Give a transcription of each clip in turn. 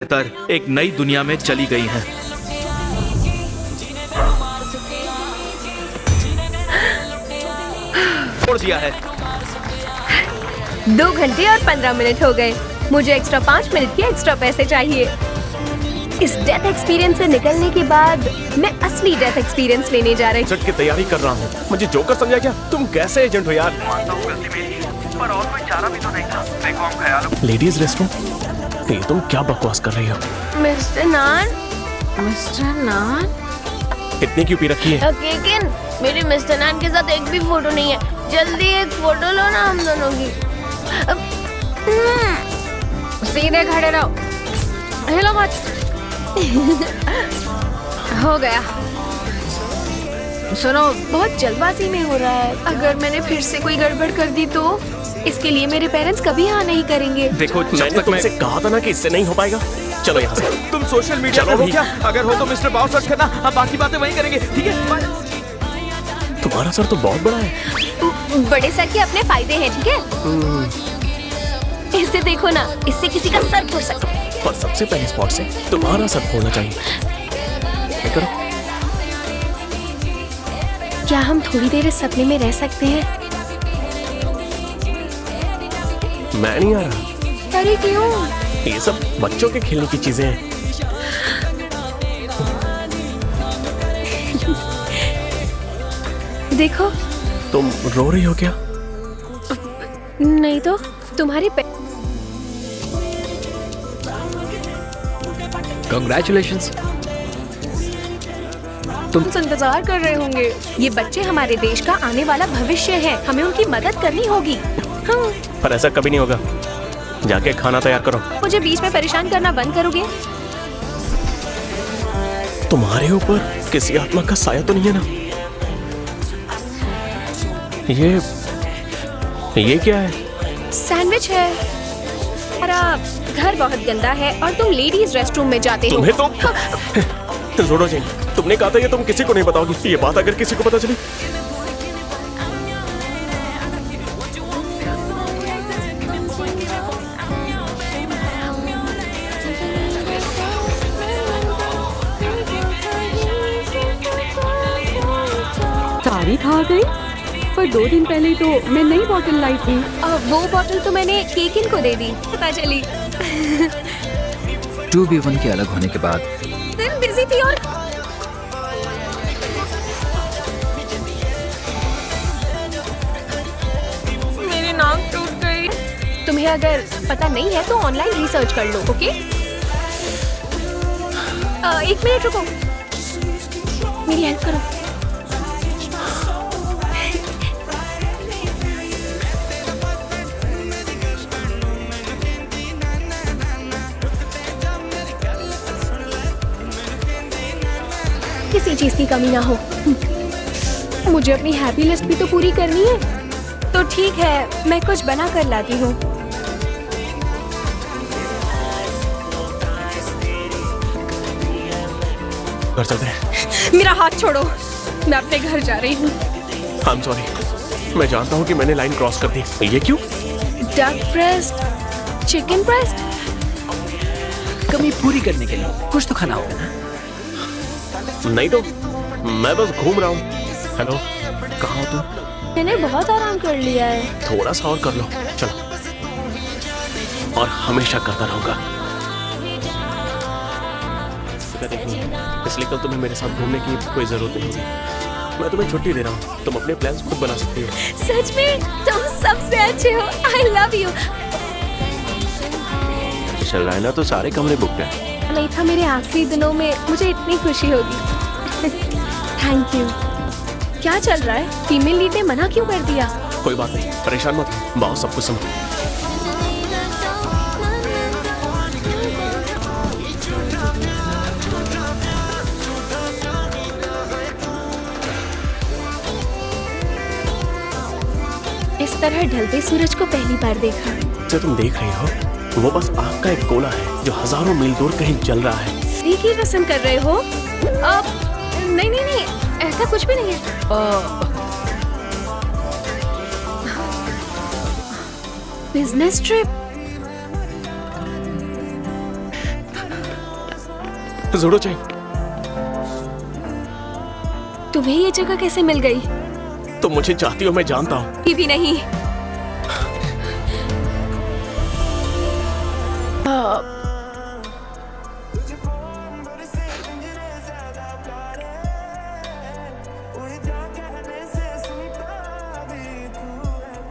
तर एक नई दुनिया में चली गई हैं। छोड़ दिया है। 2 घंटे और 15 मिनट हो गए। मुझे एक्स्ट्रा 5 मिनट के एक्स्ट्रा पैसे चाहिए। इस डेथ एक्सपीरियंस से निकलने के बाद मैं असली डेथ एक्सपीरियंस लेने जा रही हूँ। एजेंट की तैयारी कर रहा हूँ। मुझे जोकर समझा क्या? तुम कैसे एजेंट हो यार? मानता हूँ गलती मेरी, पर और कोई चारा भी तो नहीं था। देखो हम ख्याल लेडीज रेस्टरूम? ये तुम क्या बकवास कर रही हो? मिस्टर नान, इतनी क्यों पी रखी है? लेकिन मेरे मिस्टर नान के साथ एक भी फोटो नहीं है। जल्दी एक फोटो लो ना हम दोनों की। सीधे खड़े रहो, हिलो मत। हो गया। सुनो, बहुत जल्दबाजी में हो रहा है। अगर मैंने फिर से कोई गड़बड़ कर दी तो इसके लिए मेरे पेरेंट्स कभी हाँ नहीं करेंगे। देखो मैंने तुमसे कहा था ना कि इससे नहीं हो पाएगा। चलो यहाँ से। तुम सोशल मीडिया चलो पे हो भी। क्या? अगर हो तो मिस्टर बाव सर्च करना, हम बाकी बातें वहीं करेंगे, ठीक है? बाय। तुम्हारा सर तो बहुत बड़ा है। बड़े सर के अपने फायदे हैं, ठीक है? इसे देखो ना, इससे किसी का सर फोड़ सकते हैं। पर सबसे पहले स्पॉट से तुम्हारा सर फोड़ना चाहिए। क्या करो? क्या हम थोड़ी देर इस सपने में रह सकते हैं? मैं नहीं आ रहा। अरे क्यों? ये सब बच्चों के खेलने की चीजें हैं। देखो। तुम रो रही हो क्या? नहीं तो तुम्हारी Congratulations. तुम इंतजार कर रहे होंगे। ये बच्चे हमारे देश का आने वाला भविष्य है। हमें उनकी मदद करनी होगी। हाँ। पर ऐसा कभी नहीं होगा। जाके खाना तैयार करो। मुझे बीच में परेशान करना बंद करोगे? तुम्हारे ऊपर किसी आत्मा का साया तो नहीं है ना? ये क्या है? सैंडविच है। हमारा घर बहुत गंदा है और तुम लेडीज रेस्टरूम में जाते हो। तुम्हें तो जोड़ो जी। तुमने कहा था ये तुम किसी को नहीं बताओगी। ये बात अगर किसी को पता चली? तारीख आ गई, पर 2 दिन पहले तो मैं नई बोतल लाई थी। वो बोतल तो मैंने केकिन को दे दी, पता चली। 2v1 के अलग होने के बाद दिन बिजी थी और मेरी नाक टूट गई। तुम्हें अगर पता नहीं है तो ऑनलाइन रिसर्च कर लो, ओके? 1 मिनट रुको, मेरी हेल्प करो। किसी चीज की कमी ना हो। मुझे अपनी हैप्पी लिस्ट भी तो पूरी करनी है। तो ठीक है, मैं कुछ बना कर लाती हूँ। घर चलते हैं। मेरा हाथ छोड़ो, मैं अपने घर जा रही हूँ। I am sorry. मैं जानता हूँ कि मैंने लाइन क्रॉस कर दी। ये क्यों? Duck breast, chicken breast. कमी पूरी करने के लिए कुछ तो खाना होगा ना? नहीं तो मैं बस घूम रहा हूँ। हेलो, कहाँ हो तुम? मैंने बहुत आराम कर लिया है। थोड़ा सा और कर लो। चलो। और हमेशा करता रहूंगा। इसलिए कल तुम्हें मेरे साथ घूमने की कोई जरूरत नहीं होगी। मैं तुम्हें छुट्टी दे रहा हूँ। तुम अपने प्लान्स खुद बना सकती हो। सच में तुम सबसे अच्छे हो। I love you. चल रहा है ना, तो सारे कमरे बुक हैं। नहीं था मेरे आखिरी दिनों में मुझे इतनी खुशी होगी। Thank you. क्या चल रहा है? फीमेल लीड ने मना क्यों कर दिया? कोई बात नहीं, परेशान मत हो। बाओ सब कुछ समझ। इस तरह ढलते सूरज को पहली बार देखा। जो तुम देख रही हो वो बस आग का एक गोला है जो हजारों मील दूर कहीं जल रहा है। स्त्री की रस्म कर रहे हो? नहीं नहीं नहीं, ऐसा कुछ भी नहीं है। Business trip. जुड़ो चाहिए। तुम्हें ये जगह कैसे मिल गई? तुम मुझे चाहती हो, मैं जानता हूँ। कि भी नहीं।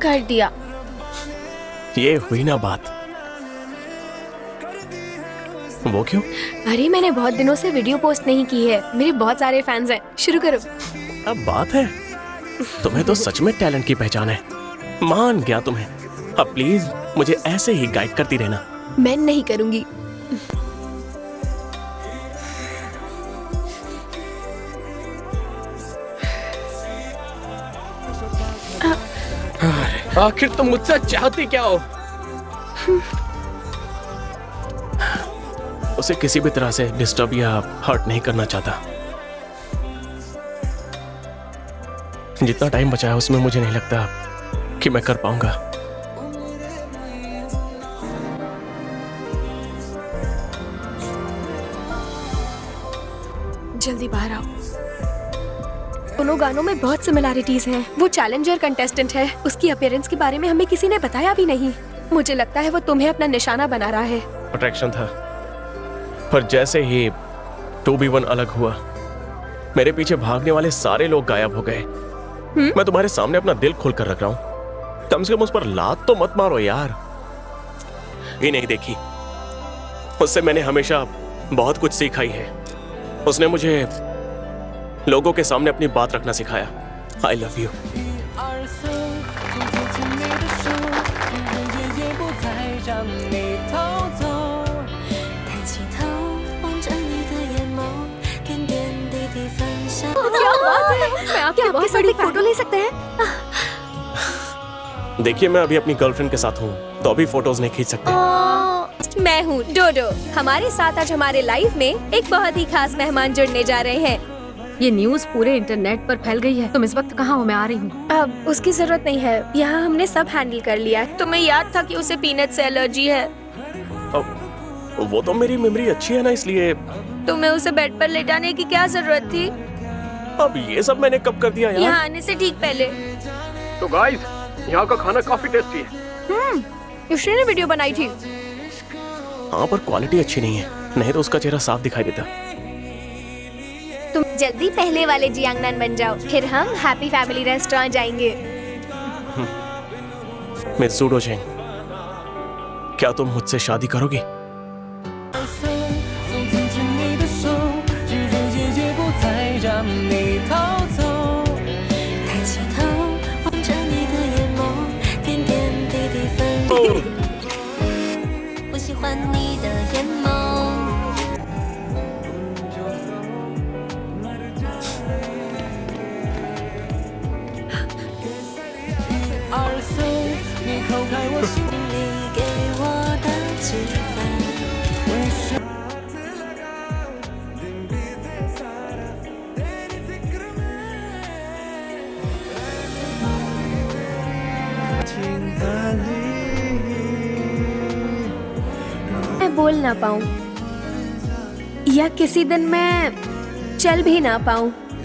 कर दिया। ये हुई ना बात। वो क्यों? अरे मैंने बहुत दिनों से वीडियो पोस्ट नहीं की है, मेरे बहुत सारे फैंस हैं। शुरू करो। अब बात है, तुम्हें तो सच में टैलेंट की पहचान है। मान गया तुम्हें। अब प्लीज मुझे ऐसे ही गाइड करती रहना। मैं नहीं करूंगी। आखिर तुम मुझसे चाहती क्या हो? उसे किसी भी तरह से डिस्टर्ब या हर्ट नहीं करना चाहता। जितना टाइम बचा है उसमें मुझे नहीं लगता कि मैं कर पाऊंगा। जल्दी बाहर आओ। दोनों गानों में बहुत सिमिलैरिटीज हैं। वो चैलेंजर कंटेस्टेंट है, उसकी अपीयरेंस के बारे में हमें किसी ने बताया भी नहीं। मुझे लगता है वो तुम्हें अपना निशाना बना रहा है। अट्रैक्शन था, पर जैसे ही 2v1 अलग हुआ, मेरे पीछे भागने वाले सारे लोग गायब हो गए। मैं तुम्हारे सामने अपना दिल खोल कर रख रहा हूँ, कम से कम उस पर लात तो मत मारो यार। ये नहीं देखी, उससे मैंने हमेशा बहुत कुछ सीखा ही है। उसने मुझे लोगों के सामने अपनी बात रखना सिखाया। I love you. क्या बात है? मैं आपके साथ एक फोटो ले सकते हैं? देखिए, मैं अभी अपनी गर्लफ्रेंड के साथ हूँ, तो अभी फोटोज नहीं खींच सकते। मैं हूँ डोडो। हमारे साथ आज हमारे लाइफ में एक बहुत ही खास मेहमान जुड़ने जा रहे हैं। ये न्यूज़ पूरे इंटरनेट पर फैल गई है। तुम इस वक्त कहाँ हो? मैं आ रही हूँ। अब उसकी जरूरत नहीं है, यहाँ हमने सब हैंडल कर लिया। तुम्हें याद था कि उसे पीनट से एलर्जी है। अब वो तो मेरी मेमोरी अच्छी है ना, इसलिए। तुम्हें उसे बेड पर लेटाने की क्या जरूरत थी? अब ये सब मैंने कब कर दिया यार? यहाँ आने से ठीक पहले। तो गाइस, यहाँ का खाना काफी टेस्टी है। युश्री ने वीडियो बनाई थी। हाँ, पर क्वालिटी अच्छी नहीं है, नहीं तो उसका चेहरा साफ दिखाई देता। तुम जल्दी पहले वाले जियांगनान बन जाओ, फिर हम हैप्पी फैमिली रेस्टोरेंट जाएंगे। मिस जूडो चेंग, क्या तुम मुझसे शादी करोगी? मैं बोल ना पाऊं या किसी दिन मैं चल भी ना पाऊं,